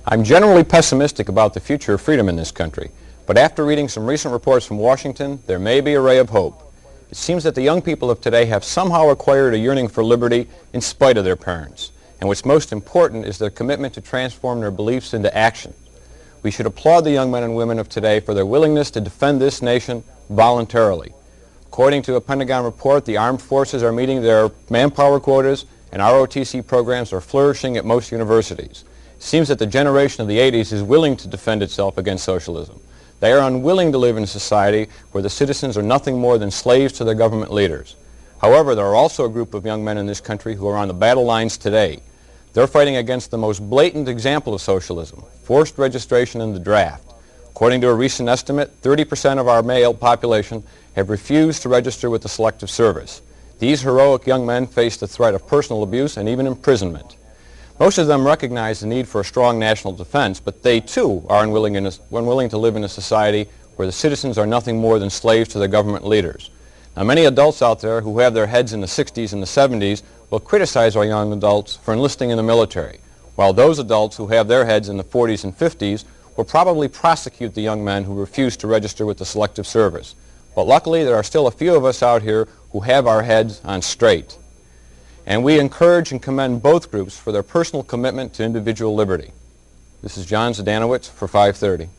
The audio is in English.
I'm generally pessimistic about the future of freedom in this country, but after reading some recent reports from Washington, there may be a ray of hope. It seems that the young people of today have somehow acquired a yearning for liberty in spite of their parents, and what's most important is their commitment to transform their beliefs into action. We should applaud the young men and women of today for their willingness to defend this nation voluntarily. According to a Pentagon report, the armed forces are meeting their manpower quotas and ROTC programs are flourishing at most universities. It seems that the generation of the 80s is willing to defend itself against socialism. They are unwilling to live in a society where the citizens are nothing more than slaves to their government leaders. However, there are also a group of young men in this country who are on the battle lines today. They're fighting against the most blatant example of socialism, forced registration in the draft. According to a recent estimate, 30% of our male population have refused to register with the Selective Service. These heroic young men face the threat of personal abuse and even imprisonment. Most of them recognize the need for a strong national defense, but they too are unwilling to live in a society where the citizens are nothing more than slaves to their government leaders. Now, many adults out there who have their heads in the 60s and the 70s will criticize our young adults for enlisting in the military, while those adults who have their heads in the 40s and 50s will probably prosecute the young men who refuse to register with the Selective Service. But luckily, there are still a few of us out here who have our heads on straight. And we encourage and commend both groups for their personal commitment to individual liberty. This is John Zdanowicz for 530.